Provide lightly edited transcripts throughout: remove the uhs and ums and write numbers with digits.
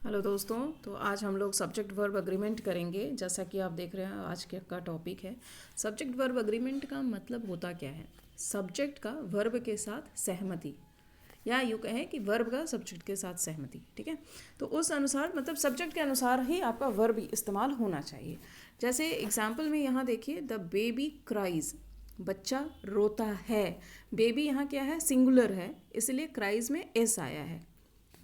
Hello दोस्तों। तो आज हम लोग सब्जेक्ट वर्ब अग्रीमेंट करेंगे। जैसा कि आप देख रहे हैं आज के का टॉपिक है सब्जेक्ट वर्ब अग्रीमेंट। का मतलब होता क्या है? सब्जेक्ट का वर्ब के साथ सहमति, या यूँ कहें कि वर्ब का सब्जेक्ट के साथ सहमति। ठीक है, तो उस अनुसार मतलब सब्जेक्ट के अनुसार ही आपका वर्ब इस्तेमाल होना चाहिए। जैसे एग्जाम्पल में यहाँ देखिए, द बेबी क्राइज, बच्चा रोता है। बेबी यहाँ क्या है? सिंगुलर है, इसलिए क्राइज में एस आया है।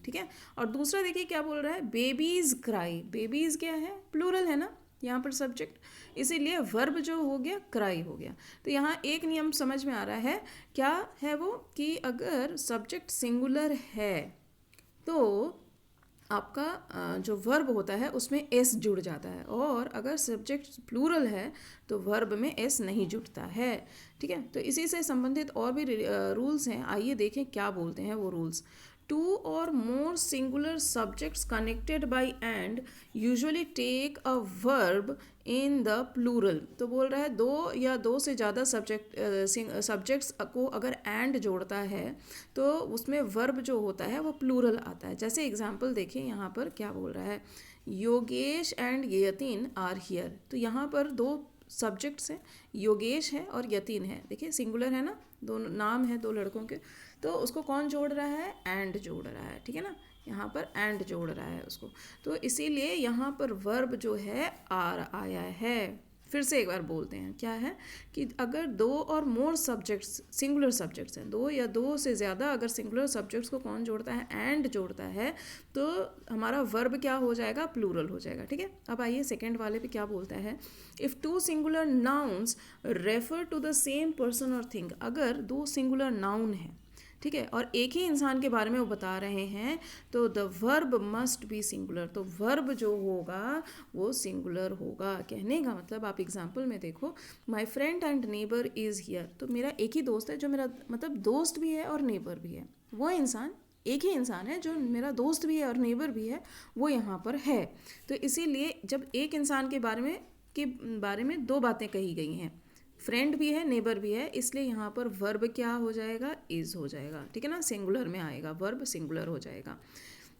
ठीक है, और दूसरा देखिए क्या बोल रहा है, बेबीज क्राई। बेबीज क्या है? प्लूरल है ना यहाँ पर सब्जेक्ट, इसीलिए वर्ब जो हो गया क्राई हो गया। तो यहाँ एक नियम समझ में आ रहा है, क्या है वो, कि अगर सब्जेक्ट सिंगुलर है तो आपका जो वर्ब होता है उसमें एस जुड़ जाता है, और अगर सब्जेक्ट प्लूरल है तो वर्ब में एस नहीं जुड़ता है। ठीक है, तो इसी से संबंधित और भी रूल्स हैं, आइए देखें क्या बोलते हैं वो रूल्स। टू और more singular subjects connected by and usually take a verb in the plural. तो बोल रहा है दो या दो से ज़्यादा सब्जेक्ट्स को अगर एंड जोड़ता है तो उसमें वर्ब जो होता है वो प्लूरल आता है। जैसे एग्जांपल देखिए यहाँ पर क्या बोल रहा है, Yogesh and Yatin are here. तो यहाँ पर दो सब्जेक्ट्स हैं, योगेश है और यतीन है। देखिए सिंगुलर है ना, दो नाम है दो लड़कों के, तो उसको कौन जोड़ रहा है? एंड जोड़ रहा है। ठीक है ना, यहाँ पर एंड जोड़ रहा है उसको, तो इसीलिए यहाँ पर वर्ब जो है आर आया है। फिर से एक बार बोलते हैं, क्या है कि अगर दो और मोर सब्जेक्ट्स, सिंगुलर सब्जेक्ट्स हैं, दो या दो से ज़्यादा अगर सिंगुलर सब्जेक्ट्स को कौन जोड़ता है? एंड जोड़ता है, तो हमारा वर्ब क्या हो जाएगा? प्लूरल हो जाएगा। ठीक है, अब आइए सेकेंड वाले पे क्या बोलता है, if two singular nouns refer to the same person or thing. अगर दो सिंगुलर नाउन है, ठीक है, और एक ही इंसान के बारे में वो बता रहे हैं, तो the verb must B singular. तो वर्ब जो होगा वो सिंगुलर होगा। कहने का मतलब आप एग्जाम्पल में देखो, my friend and neighbour is here. तो मेरा एक ही दोस्त है, जो मेरा मतलब दोस्त भी है और नेबर भी है। वो इंसान एक ही इंसान है जो मेरा दोस्त भी है और नेबर भी है, वो यहाँ पर है। तो इसीलिए जब एक इंसान के बारे में दो बातें कही गई हैं, फ्रेंड भी है नेबर भी है, इसलिए यहाँ पर वर्ब क्या हो जाएगा? इज हो जाएगा। ठीक है ना, सिंगुलर में आएगा, वर्ब सिंगुलर हो जाएगा।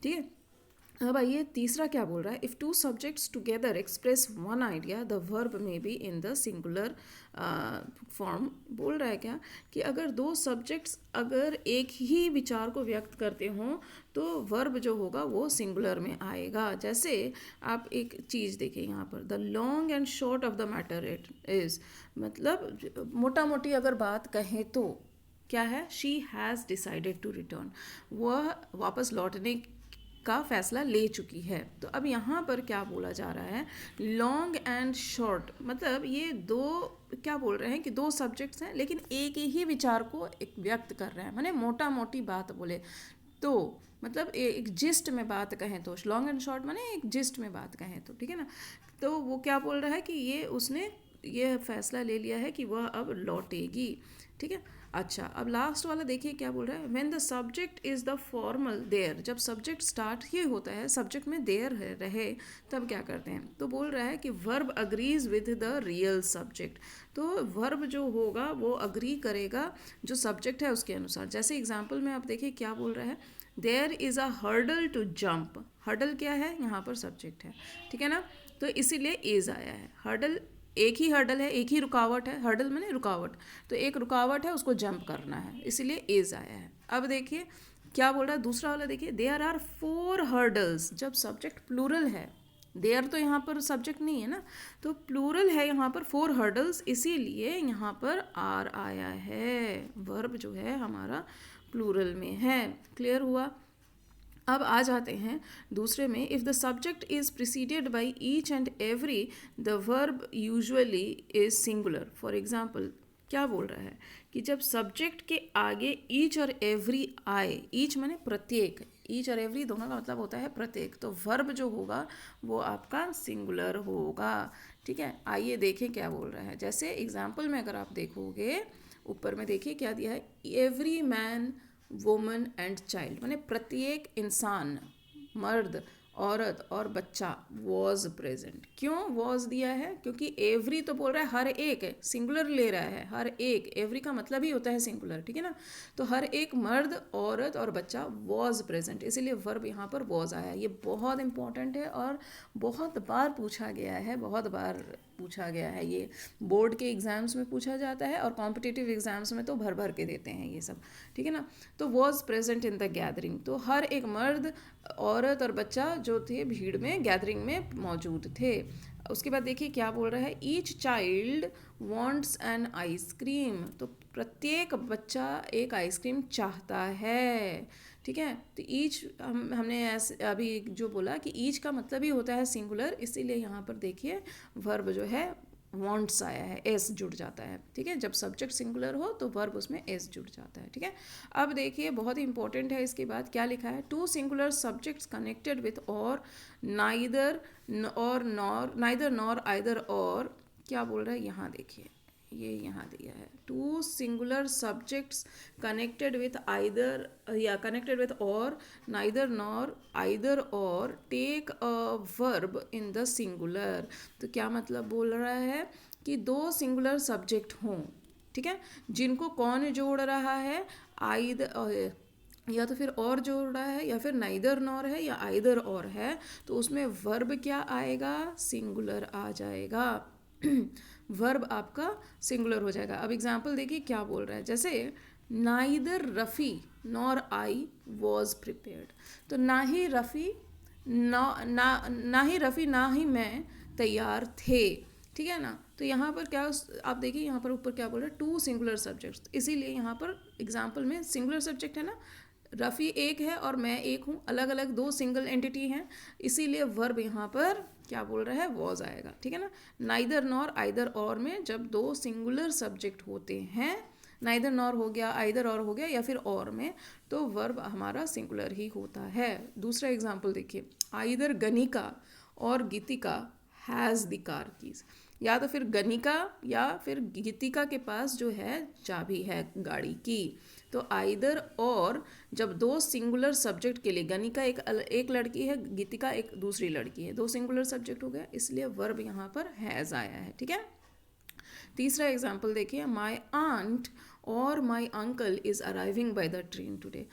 ठीक है, अब आइए तीसरा क्या बोल रहा है, if two subjects together express one idea the verb may be in the singular form. बोल रहा है क्या कि अगर दो सब्जेक्ट्स अगर एक ही विचार को व्यक्त करते हों तो वर्ब जो होगा वो सिंगुलर में आएगा। जैसे आप एक चीज़ देखें यहाँ पर, the long and short of the matter it is, मतलब मोटा मोटी अगर बात कहें तो क्या है, she has decided to return, वह वापस लौटने का फैसला ले चुकी है। तो अब यहाँ पर क्या बोला जा रहा है, लॉन्ग एंड शॉर्ट, मतलब ये दो क्या बोल रहे हैं कि दो सब्जेक्ट्स हैं लेकिन एक ही विचार को एक व्यक्त कर रहे हैं, माने मोटा मोटी बात बोले तो, मतलब एक जिस्ट में बात कहें तो, लॉन्ग एंड शॉर्ट माने एक जिस्ट में बात कहें तो। ठीक है ना, तो वो क्या बोल रहा है कि ये उसने ये फैसला ले लिया है कि वह अब लौटेगी। ठीक है, अच्छा अब लास्ट वाला देखिए क्या बोल रहा है, when the subject is the formal there. जब सब्जेक्ट स्टार्ट ही होता है, सब्जेक्ट में देयर रहे, तब क्या करते हैं? तो बोल रहा है कि verb agrees with the real subject. तो वर्ब जो होगा वो अग्री करेगा जो सब्जेक्ट है उसके अनुसार। जैसे एग्जाम्पल में आप देखिए क्या बोल रहा है, there is a hurdle to jump. Hurdle क्या है? यहाँ पर सब्जेक्ट है। ठीक है ना, तो इसीलिए इज आया है। हर्डल एक ही हर्डल है, एक ही रुकावट है, हर्डल माने रुकावट, तो एक रुकावट है उसको जंप करना है, इसीलिए इज आया है। अब देखिए क्या बोल रहा है दूसरा वाला, देखिए देयर आर 4 हर्डल्स। जब सब्जेक्ट प्लूरल है, देयर तो यहाँ पर सब्जेक्ट नहीं है ना, तो प्लूरल है यहाँ पर 4 हर्डल्स, इसीलिए यहाँ पर आर आया है। वर्ब जो है हमारा प्लूरल में है। क्लियर हुआ? अब आ जाते हैं दूसरे में, if the subject is preceded by each and every the verb usually is singular. For example क्या बोल रहा है कि जब सब्जेक्ट के आगे ईच और एवरी आए, ईच माने प्रत्येक, ईच और एवरी दोनों का मतलब होता है प्रत्येक, तो वर्ब जो होगा वो आपका सिंगुलर होगा। ठीक है, आइए देखें क्या बोल रहा है। जैसे एग्जाम्पल में अगर आप देखोगे, ऊपर में देखिए क्या दिया है, every man woman and child, माने प्रत्येक इंसान, मर्द औरत और बच्चा वॉज प्रेजेंट। क्यों वॉज दिया है? क्योंकि एवरी तो बोल रहा है हर एक है, सिंगुलर ले रहा है, हर एक, एवरी का मतलब ही होता है सिंगुलर, ठीक है ना। तो हर एक मर्द, औरत और बच्चा वॉज प्रेजेंट, इसीलिए वर्ब यहाँ पर वॉज आया। ये बहुत इंपॉर्टेंट है और बहुत बार पूछा गया है, बहुत बार पूछा गया है। ये बोर्ड के एग्ज़ाम्स में पूछा जाता है और कॉम्पिटिटिव एग्ज़ाम्स में तो भर भर के देते हैं ये सब, ठीक है ना। तो was present in the gathering, तो हर एक मर्द, औरत और बच्चा जो थे भीड़ में, गैदरिंग में मौजूद थे। उसके बाद देखिए क्या बोल रहा है, each child wants an ice cream, तो प्रत्येक बच्चा एक आइसक्रीम चाहता है, ठीक है। तो ईच हमने ऐसे अभी जो बोला कि ईच का मतलब ही होता है सिंगुलर, इसीलिए यहाँ पर देखिए वर्ब जो है वॉन्ट्स आया है, एस जुड़ जाता है, ठीक है। जब सब्जेक्ट सिंगुलर हो तो वर्ब उसमें एस जुड़ जाता है, ठीक है। अब देखिए बहुत ही इंपॉर्टेंट है, इसके बाद क्या लिखा है, two singular subjects connected with or neither or nor, neither nor either or, क्या बोल रहा है यहाँ देखिए, ये यहाँ दिया है, two singular subjects connected with either या connected with or neither nor either or take a verb in the singular. तो क्या मतलब बोल रहा है कि दो सिंगुलर सब्जेक्ट हों, ठीक है, जिनको कौन जोड़ रहा है, आइदर या तो फिर और जोड़ रहा है या फिर नाइदर नॉर है या आइदर और है, तो उसमें वर्ब क्या आएगा, सिंगुलर आ जाएगा। वर्ब आपका सिंगुलर हो जाएगा। अब एग्जाम्पल देखिए क्या बोल रहा है, जैसे neither Rafi nor I was prepared, तो ना ही रफ़ी ना ही रफ़ी ना ही मैं तैयार थे, ठीक है ना। तो यहाँ पर क्या, आप देखिए यहाँ पर ऊपर क्या बोल रहा है, टू सिंगुलर सब्जेक्ट्स, इसीलिए यहाँ पर एग्जाम्पल में सिंगुलर सब्जेक्ट है ना, रफ़ी एक है और मैं एक हूँ, अलग अलग दो सिंगल एंटिटी हैं, इसीलिए वर्ब यहाँ पर क्या बोल रहा है, वॉज आएगा, ठीक है ना। नाइदर नॉर आइदर और में जब दो सिंगुलर सब्जेक्ट होते हैं, नाइदर नॉर हो गया, आइदर और हो गया या फिर और में, तो वर्ब हमारा सिंगुलर ही होता है। दूसरा एग्जाम्पल देखिए, आइदर गनिका और गीतिका हैज़ द कार कीज, या तो फिर गनिका या फिर गीतिका के पास जो है चाबी है गाड़ी की। तो आइदर और जब दो सिंगुलर सब्जेक्ट के लिए, गनिका एक लड़की है, गीतिका एक दूसरी लड़की है, दो सिंगुलर सब्जेक्ट हो गया, इसलिए वर्ब यहाँ पर हैज़ आया है, ठीक है। तीसरा एग्जाम्पल देखिए, माई आंट और my uncle is arriving by the train today,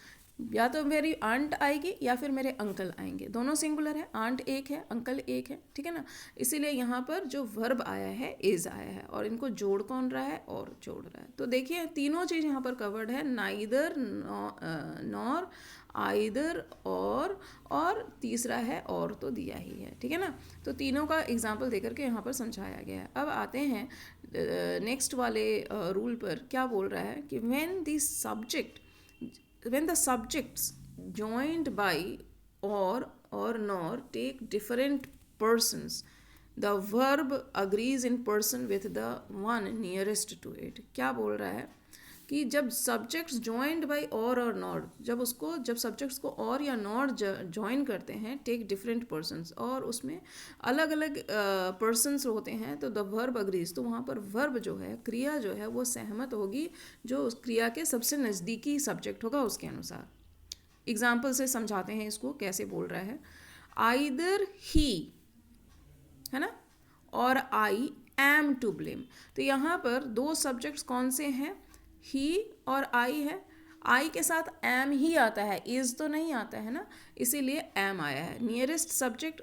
या तो मेरी आंट आएगी या फिर मेरे अंकल आएंगे, दोनों सिंगुलर है, आंट एक है अंकल एक है, ठीक है ना। इसीलिए यहाँ पर जो वर्ब आया है इज आया है, और इनको जोड़ कौन रहा है, और जोड़ रहा है। तो देखिए तीनों चीज़ यहाँ पर कवर्ड है, नाइदर नॉर आइदर और तीसरा है और, तो दिया ही है, ठीक है ना। तो तीनों का एग्जाम्पल देकर के यहाँ पर समझाया गया है। अब आते हैं नेक्स्ट वाले रूल पर, क्या बोल रहा है कि when the subjects joined by or nor take different persons, the verb agrees in person with the one nearest to it। क्या बोल रहा है कि जब सब्जेक्ट्स ज्वाइंड बाई और नॉर, जब सब्जेक्ट्स को और या नॉर ज्वाइन करते हैं, टेक डिफरेंट पर्सन्स, और उसमें अलग अलग पर्सन्स होते हैं, तो द वर्ब अग्रीज, तो वहाँ पर वर्ब जो है, क्रिया जो है वो सहमत होगी जो उस क्रिया के सबसे नज़दीकी सब्जेक्ट होगा उसके अनुसार। एग्जाम्पल से समझाते हैं इसको कैसे बोल रहा है, आइदर ही, है ना, और आई एम टू ब्लेम। तो यहाँ पर दो सब्जेक्ट्स कौन से हैं, ही और आई है, आई के साथ एम ही आता है, इज़ तो नहीं आता है ना, इसीलिए एम आया है। नियरेस्ट सब्जेक्ट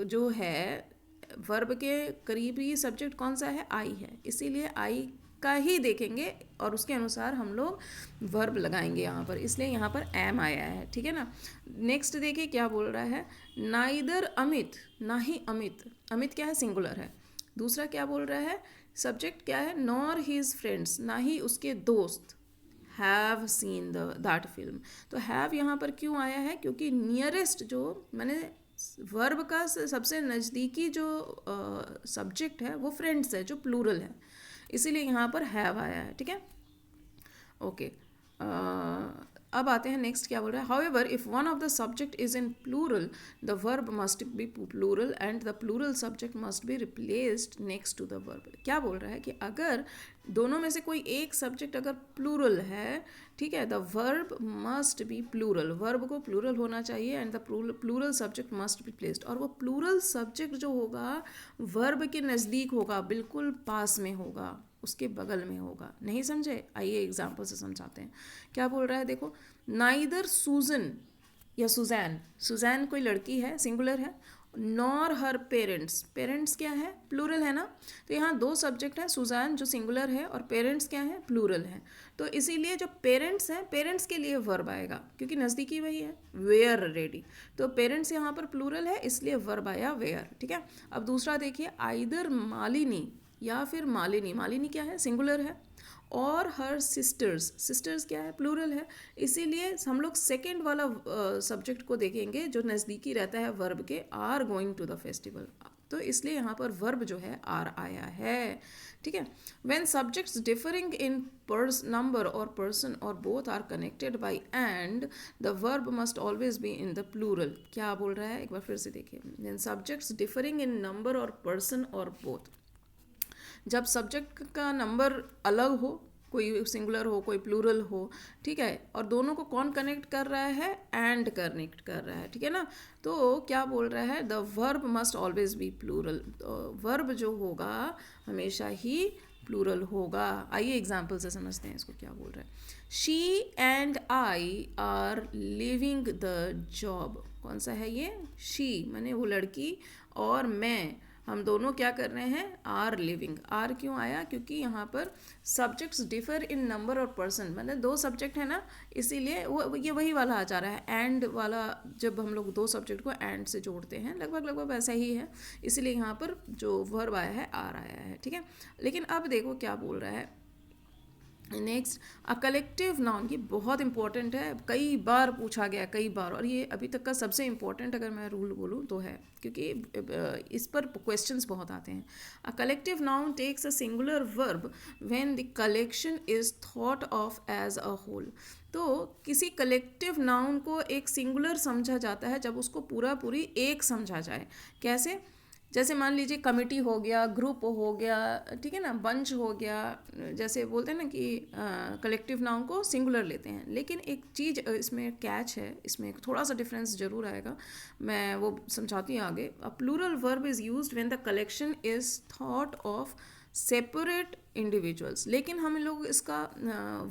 जो है वर्ब के करीबी सब्जेक्ट कौन सा है, आई है, इसीलिए आई का ही देखेंगे और उसके अनुसार हम लोग वर्ब लगाएंगे यहाँ पर, इसलिए यहाँ पर एम आया है, ठीक है ना। नेक्स्ट देखिए क्या बोल रहा है, नाइदर अमित, ना ही अमित, अमित क्या है, सिंगुलर है। दूसरा क्या बोल रहा है, सब्जेक्ट क्या है, नॉर हिज फ्रेंड्स, ना ही उसके दोस्त, हैव सीन दैट फिल्म। तो हैव यहाँ पर क्यों आया है, क्योंकि नियरेस्ट जो मैंने वर्ब का सबसे नज़दीकी जो सब्जेक्ट है वो फ्रेंड्स है, जो प्लूरल है, इसीलिए यहाँ पर हैव आया है, ठीक है। ओके, अब आते हैं नेक्स्ट क्या बोल रहा है, however if one of the subject is in plural the verb must be plural and the plural subject must be replaced next to the verb. क्या बोल रहा है कि अगर दोनों में से कोई एक सब्जेक्ट अगर प्लूरल है, ठीक है, the verb must be plural, verb को प्लूरल होना चाहिए and the plural subject must be placed, और वो प्लूरल सब्जेक्ट जो होगा वर्ब के नज़दीक होगा, बिल्कुल पास में होगा, उसके बगल में होगा। नहीं समझे? आइए एग्जाम्पल से समझाते हैं। क्या बोल रहा है देखो, नाइदर सूजन या सुजैन, सुजैन कोई लड़की है, सिंगुलर है, नॉर हर पेरेंट्स, पेरेंट्स क्या है, प्लूरल है ना, तो यहाँ दो सब्जेक्ट है, सुजैन जो सिंगुलर है और पेरेंट्स क्या है, प्लूरल है, तो इसीलिए जो पेरेंट्स हैं, पेरेंट्स के लिए वर्ब आएगा क्योंकि नज़दीकी वही है, वेयर रेडी, तो पेरेंट्स यहाँ पर प्लूरल है इसलिए वर्ब आया वेयर। ठीक है, अब दूसरा देखिए, आइदर मालिनी या फिर मालिनी, मालिनी क्या है, सिंगुलर है, और हर सिस्टर्स, सिस्टर्स क्या है, प्लूरल है, इसीलिए हम लोग सेकेंड वाला सब्जेक्ट को देखेंगे जो नज़दीकी रहता है वर्ब के, are going to the festival, तो इसलिए यहाँ पर वर्ब जो है आर आया है। ठीक है, when subjects differing in number or person or both are connected by and, the verb must always be in the plural. क्या बोल रहा है, एक बार फिर से देखिए, when subjects differing in number or person or both, जब सब्जेक्ट का नंबर अलग हो, कोई सिंगुलर हो कोई प्लूरल हो, ठीक है, और दोनों को कौन कनेक्ट कर रहा है, एंड कनेक्ट कर रहा है, ठीक है ना, तो क्या बोल रहा है, the verb must always be plural, तो वर्ब जो होगा हमेशा ही प्लूरल होगा। आइए एग्जाम्पल से समझते हैं इसको क्या बोल रहा है। She and I R living the job, कौन सा है ये, शी माने वो लड़की, और मैं, हम दोनों क्या कर रहे हैं, आर लिविंग। आर क्यों आया, क्योंकि यहाँ पर subjects differ in number or person, मतलब दो सब्जेक्ट है ना, इसीलिए वो ये वही वाला आ जा रहा है, एंड वाला, जब हम लोग दो सब्जेक्ट को एंड से जोड़ते हैं लगभग लगभग वैसा ही है, इसीलिए यहाँ पर जो वर्ब आया है आर आया है। ठीक है, लेकिन अब देखो क्या बोल रहा है नेक्स्ट, अ कलेक्टिव नाउन, ये बहुत इंपॉर्टेंट है, कई बार पूछा गया, कई बार, और ये अभी तक का सबसे इम्पोर्टेंट अगर मैं रूल बोलूँ तो है, क्योंकि इस पर क्वेश्चंस बहुत आते हैं। A collective noun takes a singular verb when the collection is thought of as a whole, तो किसी कलेक्टिव नाउन को एक सिंगुलर समझा जाता है जब उसको पूरा पूरी एक समझा जाए। कैसे, जैसे मान लीजिए कमिटी हो गया, ग्रुप हो गया, ठीक है ना, बंच हो गया, जैसे बोलते हैं ना कि कलेक्टिव नाउन को सिंगुलर लेते हैं, लेकिन एक चीज़ इसमें कैच है, इसमें थोड़ा सा डिफरेंस जरूर आएगा, मैं वो समझाती हूँ आगे। A plural verb is used when the collection is thought of separate individuals, लेकिन हम लोग इसका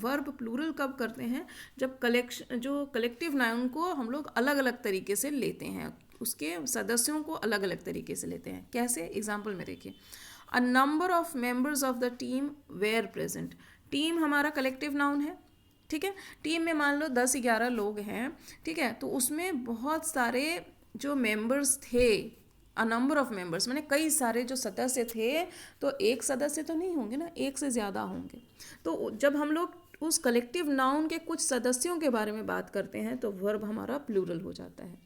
वर्ब प्लूरल कब करते हैं, जब कलेक्शन, जो कलेक्टिव नाउन को हम लोग अलग अलग तरीके से लेते हैं, उसके सदस्यों को अलग अलग तरीके से लेते हैं। कैसे, एग्जाम्पल में देखिए, a number of members of the team were present, team हमारा कलेक्टिव नाउन है, ठीक है, टीम में मान लो 10-11 लोग हैं, ठीक है, तो उसमें बहुत सारे जो मेंबर्स थे, अ नंबर ऑफ मेंबर्स मैंने कई सारे जो सदस्य थे, तो एक सदस्य तो नहीं होंगे ना, एक से ज़्यादा होंगे, तो जब हम लोग उस कलेक्टिव नाउन के कुछ सदस्यों के बारे में बात करते हैं तो वर्ब हमारा प्लूरल हो जाता है।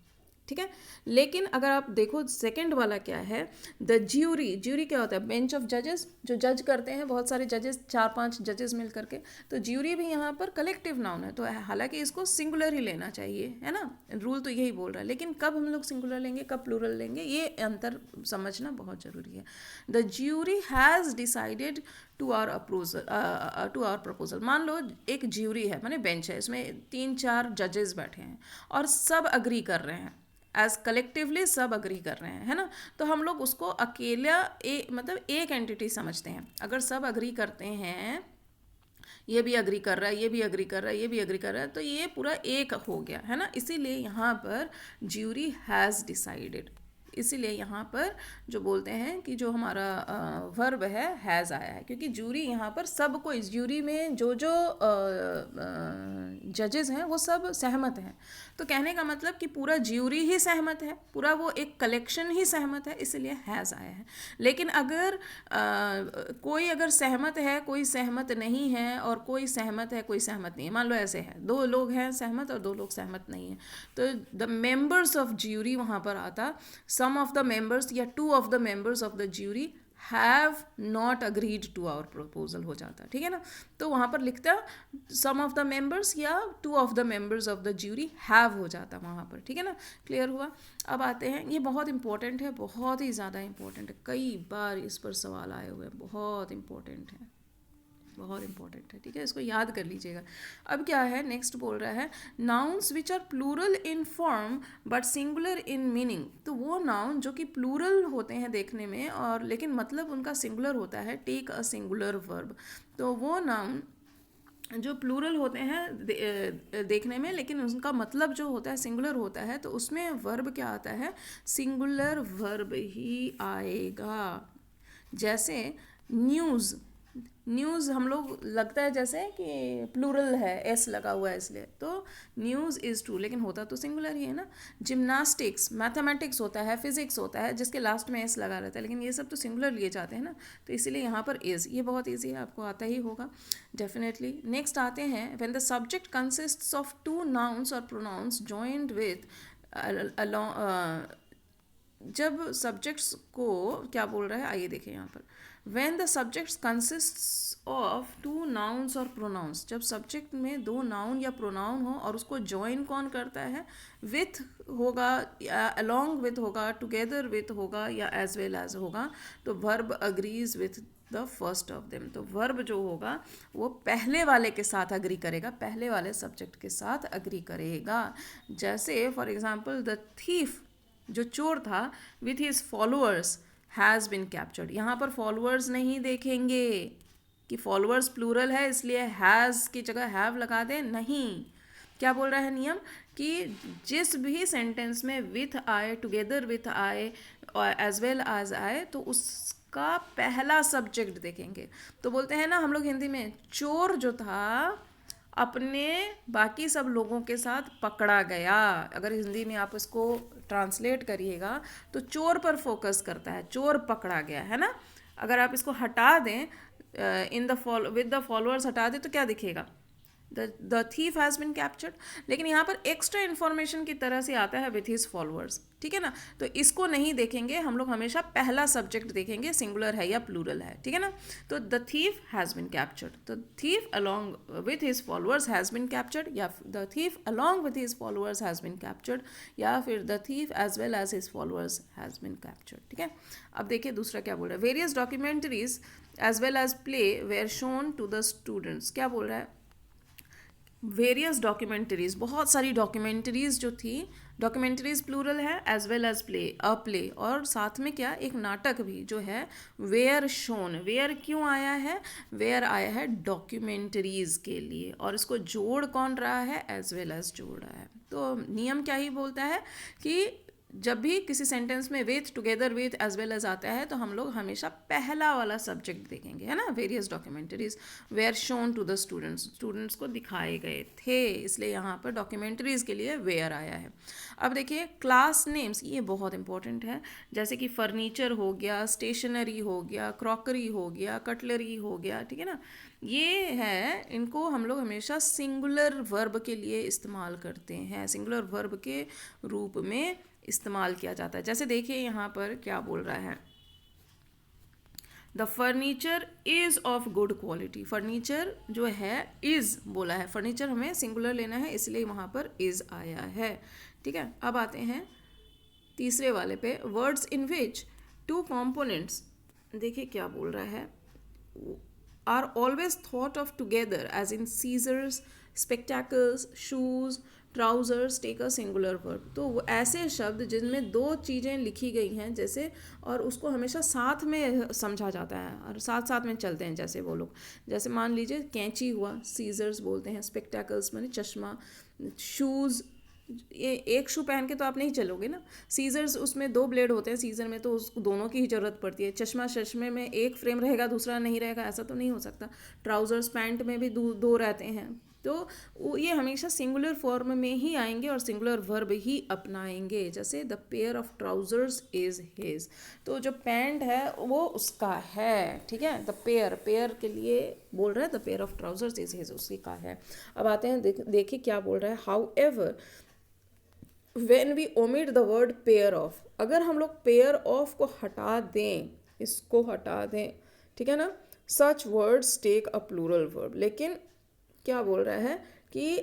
ठीक है, लेकिन अगर आप देखो सेकंड वाला क्या है, द ज्यूरी, ज्यूरी क्या होता है, बेंच ऑफ जजेस, जो जज करते हैं, बहुत सारे जजेस, 4-5 जजेस मिल करके, तो ज्यूरी भी यहाँ पर कलेक्टिव नाउन है, तो हालांकि इसको सिंगुलर ही लेना चाहिए, है ना, रूल तो यही बोल रहा है, लेकिन कब हम लोग सिंगुलर लेंगे, कब प्लूरल लेंगे, ये अंतर समझना बहुत ज़रूरी है। The jury has decided to our approval, to our proposal, मान लो एक ज्यूरी है, माने बेंच है, इसमें 3-4 जजेस बैठे हैं और सब अग्री कर रहे हैं, एज कलेक्टिवली सब अग्री कर रहे हैं, है ना, तो हम लोग उसको अकेला मतलब एक एंटिटी समझते हैं। अगर सब अग्री करते हैं, ये भी अग्री कर रहा है, ये भी अग्री कर रहा है, ये भी अग्री कर रहा है, तो ये पूरा एक हो गया, है ना, इसीलिए यहाँ पर ज्यूरी हैज़ डिसाइडेड, इसीलिए यहाँ पर जो बोलते हैं कि जो हमारा वर्ब है हैज़ आया है, क्योंकि जूरी यहाँ पर सबको, इस जूरी में जो जो जजेस हैं वो सब सहमत हैं, तो कहने का मतलब कि पूरा ज्यूरी ही सहमत है, पूरा वो एक कलेक्शन ही सहमत है, इसलिए हैज़ आया है। लेकिन अगर कोई अगर सहमत है, कोई सहमत नहीं है, और कोई सहमत है, कोई सहमत नहीं है, मान लो ऐसे है, 2 लोग हैं सहमत और 2 लोग सहमत नहीं है, तो द मेंबर्स ऑफ ज्यूरी वहाँ पर आता, सम ऑफ द मेंबर्स या 2 of the members of the jury have not agreed to our proposal हो जाता, ठीक है ना, तो वहाँ पर लिखता सम ऑफ द मेंबर्स या 2 of the members of the jury have हो जाता वहाँ पर, ठीक है ना, क्लियर हुआ। अब आते हैं, ये बहुत इंपॉर्टेंट है, बहुत ही ज़्यादा इंपॉर्टेंट है, कई बार इस पर सवाल आए हुए हैं, बहुत इंपॉर्टेंट है। बहुत इंपॉर्टेंट है, ठीक है, इसको याद कर लीजिएगा। अब क्या है, नेक्स्ट बोल रहा है nouns which are plural in form but singular in meaning. तो वो नाउन जो कि प्लूरल होते हैं देखने में और लेकिन मतलब उनका सिंगुलर होता है, टेक अ सिंगुलर वर्ब। तो वो नाउन जो प्लूरल होते हैं देखने में लेकिन उनका मतलब जो होता है सिंगुलर होता है, तो उसमें वर्ब क्या आता है, सिंगुलर वर्ब ही आएगा। जैसे न्यूज़, न्यूज़ हम लोग लगता है जैसे कि प्लूरल है, एस लगा हुआ है इसलिए, तो न्यूज़ इज़ ट्रू, लेकिन होता तो सिंगुलर ही है ना। जिम्नास्टिक्स, मैथमेटिक्स होता है, फिजिक्स होता है जिसके लास्ट में एस लगा रहता है, लेकिन ये सब तो सिंगुलर लिए जाते हैं ना, तो इसीलिए यहाँ पर इज़, ये बहुत ईजी है, आपको आता ही होगा डेफिनेटली। नेक्स्ट आते हैं when the subject consists of two nouns और प्रोनाउंस जॉइंड विथ जब सब्जेक्ट्स को क्या बोल रहा है, आइए देखें यहाँ पर, when the subjects consists of two nouns और प्रोनाउंस, जब सब्जेक्ट में दो नाउन या प्रोनाउन हो और उसको ज्वाइन कौन करता है, विथ होगा या अलॉन्ग विथ होगा, टुगेदर विथ होगा या एज वेल एज होगा, तो verb agrees with the first of them. तो वर्ब जो होगा वो पहले वाले के साथ अग्री करेगा, पहले वाले सब्जेक्ट के साथ अग्री करेगा। जैसे फॉर एग्जाम्पल द थीफ, जो चोर था, with his followers has been captured. यहाँ पर फॉलोअर्स नहीं देखेंगे कि फॉलोअर्स प्लूरल है इसलिए हैज़ की जगह हैव लगा दें, नहीं। क्या बोल रहा है नियम कि जिस भी सेंटेंस में विथ आए, टुगेदर विथ आए और एज वेल एज आए, तो उसका पहला सब्जेक्ट देखेंगे। तो बोलते हैं ना हम लोग हिंदी में, चोर जो था अपने बाकी सब लोगों के साथ पकड़ा गया। अगर हिंदी में आप इसको ट्रांसलेट करिएगा तो चोर पर फोकस करता है, चोर पकड़ा गया है ना। अगर आप इसको हटा दें, विद द फॉलोअर्स हटा दें, तो क्या दिखेगा, the thief has been captured. लेकिन यहाँ पर एक्स्ट्रा इन्फॉर्मेशन की तरह से आता है विथ हिज फॉलोअर्स, ठीक है ना। तो इसको नहीं देखेंगे हम लोग, हमेशा पहला सब्जेक्ट देखेंगे, सिंगुलर है या प्लूरल है, ठीक है ना। तो the thief has been captured, तो thief along with his followers has been captured, या the thief along with his followers has been captured, या फिर the thief as well as his followers has been captured, ठीक है। अब देखिए दूसरा क्या बोल रहा है, various documentaries as well as play were shown to the students. क्या बोल रहा है, वेरियस डॉक्यूमेंट्रीज, बहुत सारी डॉक्यूमेंट्रीज जो थी, डॉक्यूमेंट्रीज प्लूरल है, as well as play, a play, और साथ में क्या, एक नाटक भी जो है, वेयर शोन। वेयर क्यों आया है, वेयर आया है डॉक्यूमेंट्रीज के लिए, और इसको जोड़ कौन रहा है, एज वेल एज जोड़ रहा है। तो नियम क्या ही बोलता है कि जब भी किसी सेंटेंस में with, together with, as well as आता है, तो हम लोग हमेशा पहला वाला सब्जेक्ट देखेंगे, है ना। Various documentaries were shown to the students, students को दिखाए गए थे, इसलिए यहाँ पर डॉक्यूमेंट्रीज के लिए वेयर आया है। अब देखिए क्लास नेम्स, ये बहुत इंपॉर्टेंट है, जैसे कि फर्नीचर हो गया, स्टेशनरी हो गया, क्रॉकरी हो गया, कटलरी हो गया, ठीक है ना। ये है, इनको हम लोग हमेशा सिंगुलर वर्ब के लिए इस्तेमाल करते हैं, सिंगुलर वर्ब के रूप में इस्तेमाल किया जाता है। जैसे देखिए यहाँ पर क्या बोल रहा है, the furniture is of good quality. Furniture जो है इज़ बोला है, फर्नीचर हमें सिंगुलर लेना है इसलिए वहाँ पर इज़ आया है, ठीक है। अब आते हैं तीसरे वाले पे, words in which two components. देखिए क्या बोल रहा है, are always thought of together as in scissors, spectacles, shoes, trousers, take a singular verb. तो वो ऐसे शब्द जिनमें दो चीज़ें लिखी गई हैं जैसे, और उसको हमेशा साथ में समझा जाता है और साथ साथ में चलते हैं जैसे वो लोग, जैसे मान लीजिए कैंची हुआ, सीजर्स बोलते हैं, स्पेक्टेकल्स माने चश्मा, शूज़, ये एक शू पहन के तो आप नहीं चलोगे ना, सीजर्स उसमें दो ब्लेड होते हैं सीजर में, तो उस दोनों की ही ज़रूरत पड़ती है। चश्मा, चश्मे में एक फ्रेम रहेगा दूसरा नहीं रहेगा, ऐसा तो नहीं हो सकता। ट्राउजर्स, पैंट में भी दो रहते हैं, तो ये हमेशा सिंगुलर फॉर्म में ही आएंगे और सिंगुलर वर्ब ही अपनाएंगे। जैसे the pair of trousers is his, तो जो पैंट है वो उसका है, ठीक है। द पेयर, पेयर के लिए बोल रहा है, the pair of trousers is his, उसी का है। अब आते हैं देखिए क्या बोल रहा है, however when we omit the word pair of, अगर हम लोग पेयर ऑफ को हटा दें, इसको हटा दें, ठीक है ना, such words take a plural verb. लेकिन क्या बोल रहा है कि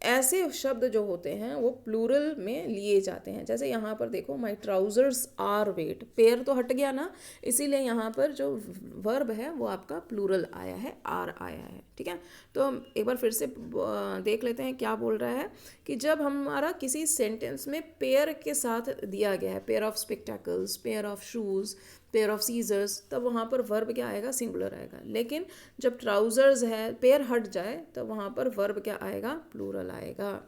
ऐसे शब्द जो होते हैं वो प्लूरल में लिए जाते हैं। जैसे यहाँ पर देखो, माई ट्राउजर्स आर वेट, पेयर तो हट गया ना, इसीलिए यहाँ पर जो वर्ब है वो आपका प्लूरल आया है, आर आया है। ठीक है, तो हम एक बार फिर से देख लेते हैं क्या बोल रहा है कि जब हमारा किसी सेंटेंस में पेयर के साथ दिया गया है, pair of spectacles, pair of shoes, pair of scissors, तब वहाँ पर वर्ब क्या आएगा, सिंगुलर आएगा। लेकिन जब ट्राउजर्स है, पेयर हट जाए, तब वहाँ पर वर्ब क्या आएगा, प्लूरल आएगा।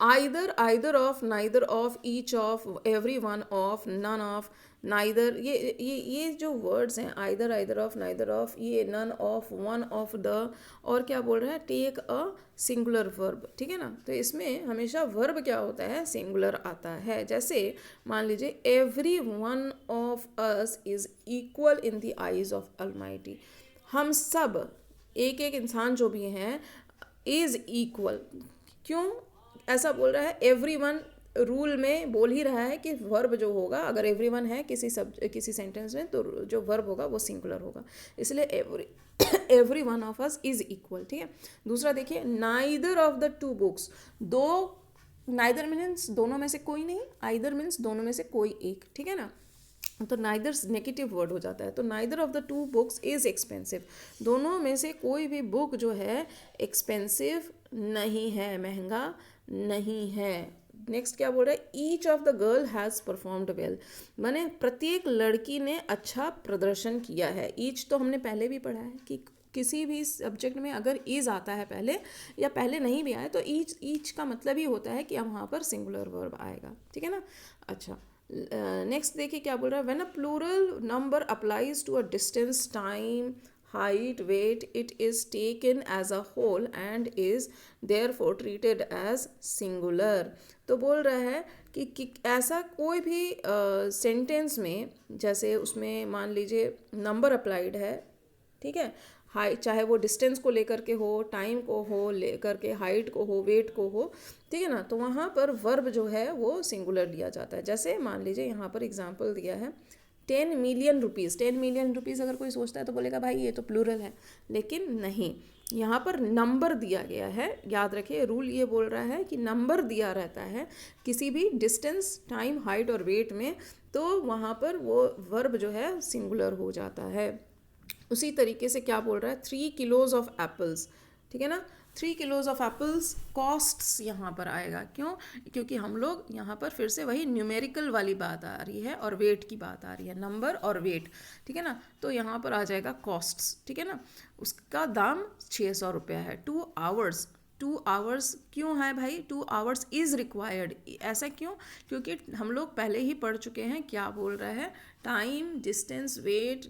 Either of, neither of, each of, every one of, none of, neither, ये जो वर्ड्स हैं, आइदर ऑफ, नाइदर ऑफ, ये none of, one of, the, और क्या बोल रहा है, टेक अ सिंगुलर वर्ब। ठीक है ना, तो इसमें हमेशा वर्ब क्या होता है, सिंगुलर आता है। जैसे मान लीजिए, every one of us is equal in the eyes of Almighty, हम सब, एक एक इंसान जो भी हैं, इज इक्वल। क्यों ऐसा बोल रहा है, एवरीवन रूल में बोल ही रहा है कि वर्ब जो होगा, अगर एवरीवन है किसी सेंटेंस में, तो जो वर्ब होगा वो सिंगुलर होगा, इसलिए every one of us is equal. ठीक है, दूसरा देखिए, neither of the two books, दो, नाइदर मीन्स दोनों में से कोई नहीं, आइदर मीन्स दोनों में से कोई एक। ठीक है ना, तो नाइदर नेगेटिव वर्ड हो जाता है, तो neither of the two books is expensive, दोनों में से कोई भी बुक जो है एक्सपेंसिव नहीं है, महंगा नहीं है। नेक्स्ट क्या बोल रहा है, each of the girl has performed well, माने प्रत्येक लड़की ने अच्छा प्रदर्शन किया है। ईच तो हमने पहले भी पढ़ा है कि किसी भी सब्जेक्ट में अगर इज आता है पहले, या पहले नहीं भी आए, तो ईच का मतलब ही होता है कि अब वहाँ पर सिंगुलर वर्ब आएगा। ठीक है ना, अच्छा, नेक्स्ट देखिए क्या बोल रहा है, when a plural number applies to a distance, time, height, weight, it is taken as a whole and is therefore treated as singular। तो बोल रहा है कि ऐसा कोई भी सेंटेंस में, जैसे उसमें मान लीजिए नंबर अप्लाइड है, ठीक है, हाइट, चाहे वो डिस्टेंस को लेकर के हो, टाइम को हो लेकर के, हाइट को हो, वेट को हो, ठीक है ना, तो वहाँ पर वर्ब जो है वो सिंगुलर लिया जाता है। जैसे मान लीजिए यहाँ पर एग्जांपल दिया है, 10 मिलियन रुपीज़, 10 मिलियन रुपीज़ अगर कोई सोचता है तो बोलेगा भाई ये तो प्लूरल है, लेकिन नहीं, यहाँ पर नंबर दिया गया है। याद रखिए, रूल ये बोल रहा है कि नंबर दिया रहता है किसी भी डिस्टेंस, टाइम, हाइट और वेट में, तो वहाँ पर वो वर्ब जो है सिंगुलर हो जाता है। उसी तरीके से क्या बोल रहा है, 3 किलोज ऑफ एप्पल्स, ठीक है ना, 3 किलोज ऑफ एप्पल्स कॉस्ट्स यहाँ पर आएगा। क्यों, क्योंकि हम लोग यहाँ पर फिर से वही न्यूमेरिकल वाली बात आ रही है और वेट की बात आ रही है, नंबर और वेट। ठीक है ना, तो यहाँ पर आ जाएगा कॉस्ट्स। ठीक है ना, उसका दाम 600 रुपया है। 2 आवर्स, 2 आवर्स क्यों है भाई, 2 आवर्स इज़ रिक्वायर्ड, ऐसा क्यों, क्योंकि हम लोग पहले ही पढ़ चुके हैं, क्या बोल रहा है, टाइम, डिस्टेंस, वेट,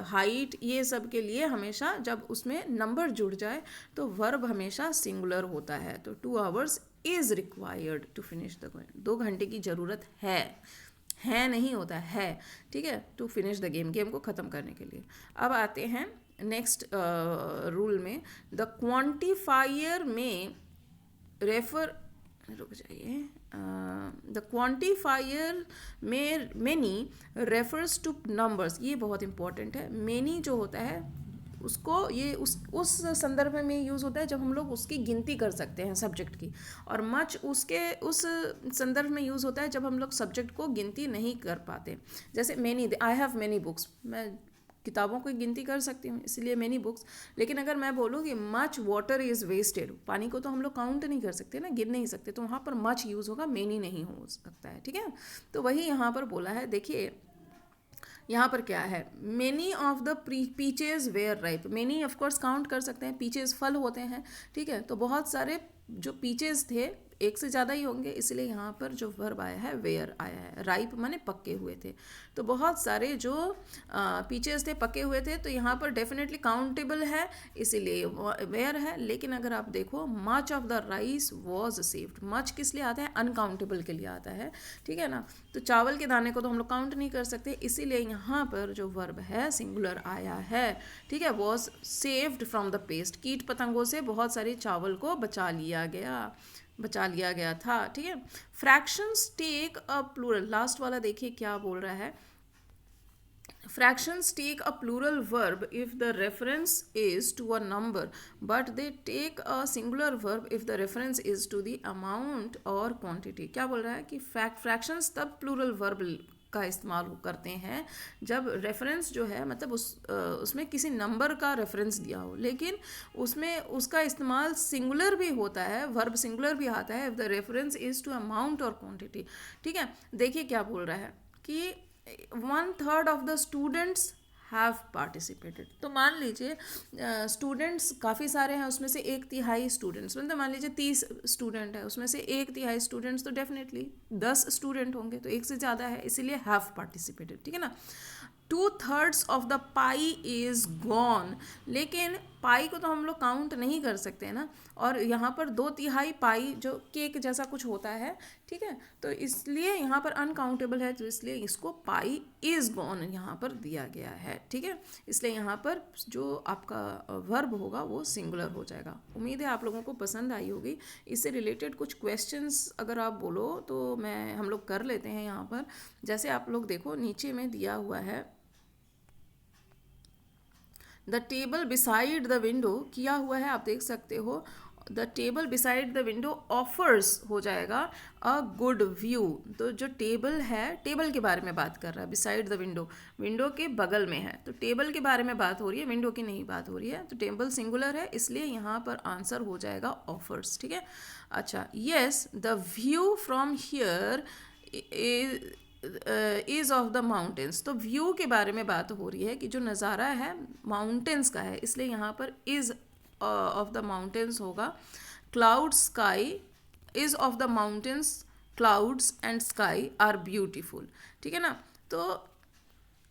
हाइट, ये सब के लिए हमेशा जब उसमें नंबर जुड़ जाए तो वर्ब हमेशा सिंगुलर होता है। तो 2 hours is required to finish the game, 2 घंटे की ज़रूरत है नहीं होता है, ठीक है, to finish the game, game को ख़त्म करने के लिए। अब आते हैं नेक्स्ट रूल में, द क्वांटिफायर में रेफर, रुक जाइए, द क्वांटिफायर में मेनी रेफर्स टू नंबर्स, ये बहुत इंपॉर्टेंट है। मेनी जो होता है उसको ये उस संदर्भ में यूज़ होता है जब हम लोग उसकी गिनती कर सकते हैं सब्जेक्ट की, और मच उसके उस संदर्भ में यूज़ होता है जब हम लोग सब्जेक्ट को गिनती नहीं कर पाते। जैसे many, I have many books, मैं किताबों की गिनती कर सकती हूँ, इसलिए मेनी बुक्स। लेकिन अगर मैं बोलूँ कि मच वाटर इज़ वेस्टेड, पानी को तो हम लोग काउंट नहीं कर सकते ना, गिन नहीं सकते, तो वहाँ पर मच यूज़ होगा, मेनी नहीं हो सकता है। ठीक है, तो वही यहाँ पर बोला है। देखिए यहाँ पर क्या है, many of the peaches were ripe, many of course count कर सकते हैं, पीचेज फल होते हैं, ठीक है, तो बहुत सारे जो पीचेज थे, एक से ज़्यादा ही होंगे, इसलिए यहाँ पर जो वर्ब आया है वेयर आया है। राइप माने पके हुए थे, तो बहुत सारे जो पीचेस थे पके हुए थे, तो यहाँ पर डेफिनेटली काउंटेबल है, इसीलिए वेयर है। लेकिन अगर आप देखो, much of the rice was saved, much किस लिए आता है, अनकाउंटेबल के लिए आता है, ठीक है ना, तो चावल के दाने को तो हम लोग काउंट नहीं कर सकते, इसीलिए यहाँ पर जो वर्ब है सिंगुलर आया है। ठीक है, was saved from the paste, कीट पतंगों से बहुत सारे चावल को बचा लिया गया था। ठीक है, fractions take a plural, last वाला देखिए क्या बोल रहा है, fractions take a plural verb if the reference is to a number, but they take a singular verb if the reference is to the amount or quantity. क्या बोल रहा है कि fractions तब plural verb का इस्तेमाल करते हैं जब रेफरेंस जो है मतलब उसमें किसी नंबर का रेफरेंस दिया हो, लेकिन उसमें उसका इस्तेमाल सिंगुलर भी होता है, वर्ब सिंगुलर भी आता है if the reference is to amount or quantity. ठीक है, देखिए क्या बोल रहा है कि 1/3 of the students have participated. तो मान लीजिए स्टूडेंट्स काफ़ी सारे हैं, उसमें से 1/3 स्टूडेंट्स, मतलब मान लीजिए 30 स्टूडेंट है, उसमें से 1/3 स्टूडेंट्स, तो डेफिनेटली 10 स्टूडेंट होंगे, तो एक से ज़्यादा है, इसीलिए हैव पार्टिसिपेटेड. ठीक है ना. 2/3 of the pi is gone, लेकिन पाई को तो हम लोग काउंट नहीं कर सकते हैं ना, और यहाँ पर 2/3 पाई जो केक जैसा कुछ होता है. ठीक है, तो इसलिए यहाँ पर अनकाउंटेबल है, तो इसलिए इसको पाई इज गॉन यहाँ पर दिया गया है. ठीक है, इसलिए यहाँ पर जो आपका वर्ब होगा वो सिंगुलर हो जाएगा. उम्मीद है आप लोगों को पसंद आई होगी. इससे रिलेटेड कुछ क्वेश्चंस अगर आप बोलो तो हम लोग कर लेते हैं यहाँ पर. जैसे आप लोग देखो नीचे में दिया हुआ है the table beside the window, किया हुआ है, आप देख सकते हो. The table beside the window offers हो जाएगा अ गुड व्यू. तो जो टेबल है, टेबल के बारे में बात कर रहा है. बिसाइड द विंडो, विंडो के बगल में है, तो टेबल के बारे में बात हो रही है, विंडो की नहीं बात हो रही है. तो टेबल सिंगुलर है, इसलिए यहाँ पर आंसर हो जाएगा ऑफर्स. ठीक है. अच्छा, yes the view from here is of the mountains. तो व्यू के बारे में बात हो रही है कि जो नज़ारा है माउंटेन्स का है, इसलिए यहाँ पर इज ऑफ द माउंटेन्स होगा. Cloud sky, is of the mountains, clouds and sky are beautiful. ठीक है ना. तो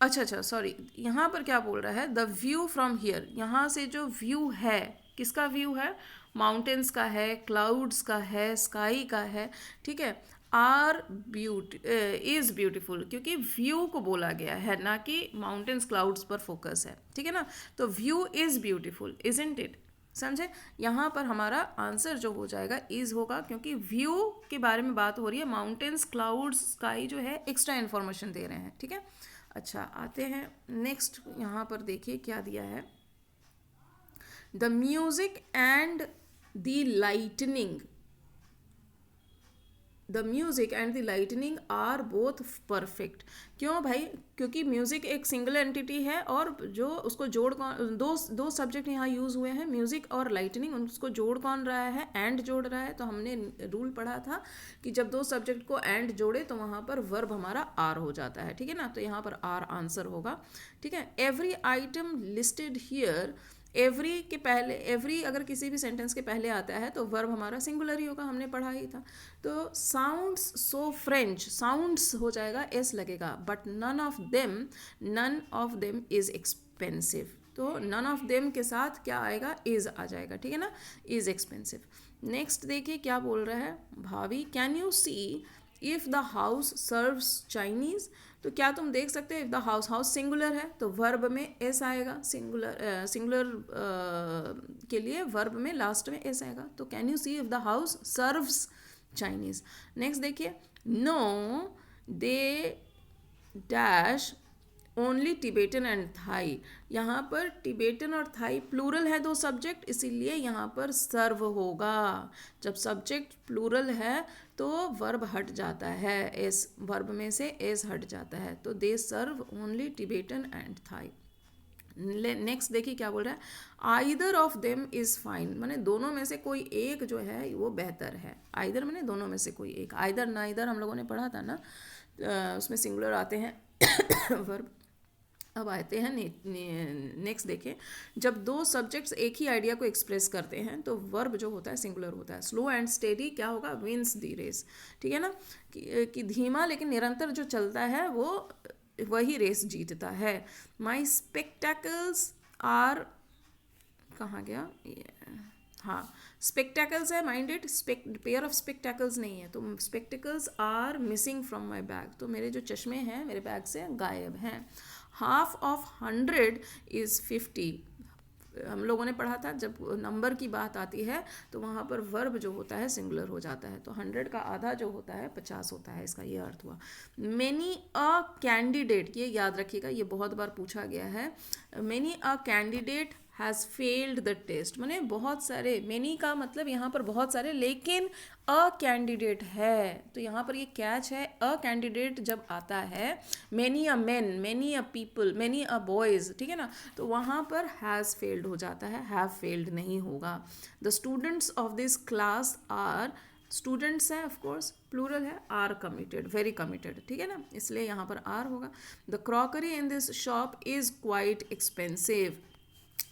अच्छा सॉरी, यहाँ पर क्या बोल रहा है, द व्यू फ्रॉम हियर, यहाँ से जो व्यू है, किसका व्यू है, माउंटेन्स का है, क्लाउड्स का है, स्काई का है. ठीक है. आर इज ब्यूटीफुल, क्योंकि व्यू को बोला गया है, ना कि माउंटेन्स क्लाउड्स पर फोकस है. ठीक है ना. तो view is beautiful, isn't it. समझे. यहाँ पर हमारा आंसर जो हो जाएगा इज होगा, क्योंकि व्यू के बारे में बात हो रही है, माउंटेन्स क्लाउड्स स्काई जो है एक्स्ट्रा इन्फॉर्मेशन दे रहे हैं. ठीक है. अच्छा, आते हैं नेक्स्ट. यहाँ पर देखिए क्या दिया है, the music and the lightning. The music and the lightning are both perfect. क्यों भाई, क्योंकि म्यूज़िक एक सिंगल एंटिटी है, और जो उसको जोड़ कौन, दो सब्जेक्ट यहाँ यूज़ हुए हैं, म्यूज़िक और लाइटनिंग. उसको जोड़ कौन रहा है, एंड जोड़ रहा है. तो हमने रूल पढ़ा था कि जब दो सब्जेक्ट को एंड जोड़े तो वहाँ पर वर्ब हमारा आर हो जाता है. ठीक है ना. तो यहाँ पर आर आंसर होगा. ठीक है. Every item listed here, every के पहले, एवरी अगर किसी भी सेंटेंस के पहले आता है तो वर्ब हमारा सिंगुलर ही होगा, हमने पढ़ा ही था. तो साउंड्स सो फ्रेंच, साउंड्स हो जाएगा, एस लगेगा. But none of them is expensive. तो नन ऑफ देम के साथ क्या आएगा, इज आ जाएगा. ठीक है ना. Is expensive. नेक्स्ट देखिए क्या बोल रहा है भावी, can you see if the house serves Chinese. तो क्या तुम देख सकते हो, if the house, house singular है तो वर्ब में एस आएगा. सिंगुलर के लिए वर्ब में लास्ट में एस आएगा. तो can you see if the house serves Chinese. Next देखिए, no they dash only Tibetan and Thai. यहाँ पर टिबेटन और थाई प्लूरल है, दो सब्जेक्ट, इसीलिए यहाँ पर सर्व होगा. जब सब्जेक्ट प्लूरल है तो वर्ब हट जाता है, एस, वर्ब में से एस हट जाता है. तो they serve only Tibetan and Thai. Next देखिए क्या बोल रहा है, either of them is fine, माने दोनों में से कोई एक जो है वो बेहतर है. आइदर माने दोनों में से कोई एक. आइदर नाइदर हम लोगों ने पढ़ा था ना, उसमें सिंगुलर आते हैं वर्ब. अब आते हैं नेक्स्ट देखिए, जब दो सब्जेक्ट्स एक ही आइडिया को एक्सप्रेस करते हैं तो वर्ब जो होता है सिंगुलर होता है. स्लो एंड स्टेडी क्या होगा, विंस द रेस. ठीक है ना. कि धीमा लेकिन निरंतर जो चलता है वो वही रेस जीतता है. माई स्पेक्टेकल्स आर, कहाँ गया, हाँ, स्पेक्टेकल्स है, माइंडेड, पेयर ऑफ स्पेक्टेकल्स नहीं है, तो spectacles are missing from my bag. तो मेरे जो चश्मे हैं मेरे बैग से गायब हैं. Half of 100 is 50. हम लोगों ने पढ़ा था जब नंबर की बात आती है तो वहाँ पर वर्ब जो होता है सिंगुलर हो जाता है, तो 100 का आधा जो होता है 50 होता है, इसका ये अर्थ हुआ। मेनी अ कैंडिडेट, ये याद रखिएगा, ये बहुत बार पूछा गया है। Many a candidate has failed the test, माने बहुत सारे, मेनी का मतलब यहाँ पर बहुत सारे, लेकिन अ कैंडिडेट है, तो यहाँ पर ये कैच है, अ कैंडिडेट जब आता है, many a main, many a people, many a boys, ठीक है ना, तो वहाँ पर हैज़ फेल्ड हो जाता है, हैव फेल्ड नहीं होगा। The students of this class are, students हैं ऑफ कोर्स, प्लूरल है, आर कमिटेड, वेरी कमिटेड, ठीक है ना, इसलिए यहाँ पर आर होगा। The crockery in this shop is quite expensive,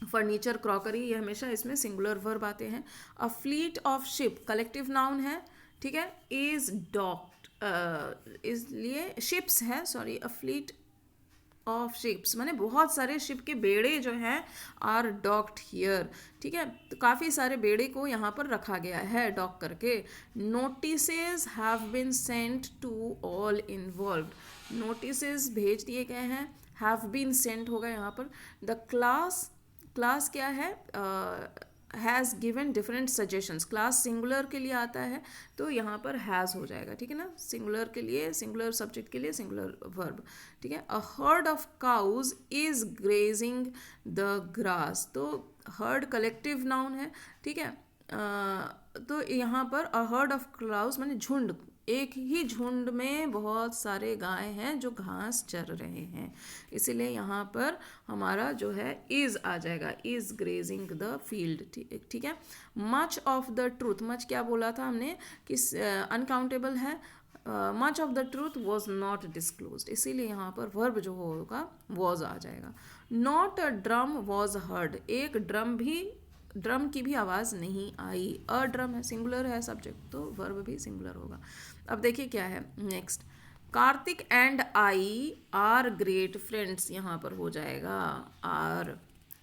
furniture, crockery, ये हमेशा इसमें सिंगुलर वर्ब आते हैं। A fleet of ship collective noun है, ठीक है, इज डॉक्ड, इसलिए शिप्स है, sorry, a fleet of ships माने बहुत सारे शिप के बेड़े जो हैं आर डॉक्ड हियर, ठीक है, तो काफ़ी सारे बेड़े को यहाँ पर रखा गया है डॉक करके। Notices have been sent to all involved, notices भेज दिए गए हैं, हैव बीन सेंट होगा यहाँ पर। द क्लास, क्लास क्या है, has given different suggestions, class singular के लिए आता है तो यहाँ पर हैज़ हो जाएगा, ठीक है ना, सिंगुलर के लिए, सिंगुलर सब्जेक्ट के लिए सिंगुलर वर्ब, ठीक है। A herd of cows is grazing the grass, तो हर्ड कलेक्टिव नाउन है, ठीक है, तो यहाँ पर अ हर्ड ऑफ काउज माने झुंड, एक ही झुंड में बहुत सारे गाय हैं जो घास चर रहे हैं, इसीलिए यहाँ पर हमारा जो है इज़ आ जाएगा, इज़ ग्रेजिंग द फील्ड, ठीक है। Much of the truth, much क्या बोला था हमने कि अनकाउंटेबल है, much of the truth was not disclose, इसीलिए यहाँ पर वर्ब जो होगा वॉज आ जाएगा। Not a drum was heard, एक ड्रम की भी आवाज़ नहीं आई, अ ड्रम है, सिंगुलर है सब्जेक्ट, तो वर्ब भी सिंगुलर होगा। अब देखिए क्या है next, Kartik and I R great friends, यहाँ पर हो जाएगा आर,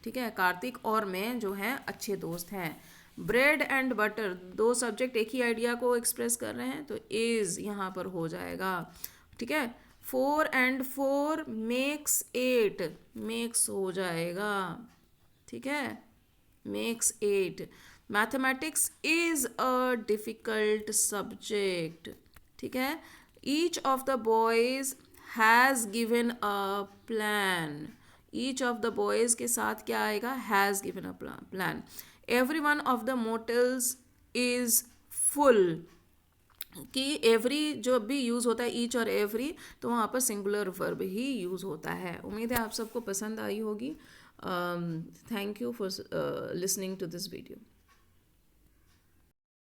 ठीक है, कार्तिक और मैं जो हैं अच्छे दोस्त हैं। ब्रेड एंड बटर, दो सब्जेक्ट एक ही आइडिया को एक्सप्रेस कर रहे हैं, तो इज़ यहाँ पर हो जाएगा, ठीक है। 4 एंड 4 मेक्स 8, मेक्स हो जाएगा, ठीक है, makes 8। Mathematics is a difficult subject, ठीक है। Each of the boys has given a plan, each of the boys के साथ क्या आएगा, has given a plan. Every one of the motels is full, कि एवरी जो भी यूज़ होता है, ईच और एवरी, तो वहाँ पर सिंगुलर वर्ब ही यूज़ होता है। उम्मीद है आप सबको पसंद आई होगी। Thank you for listening to this video.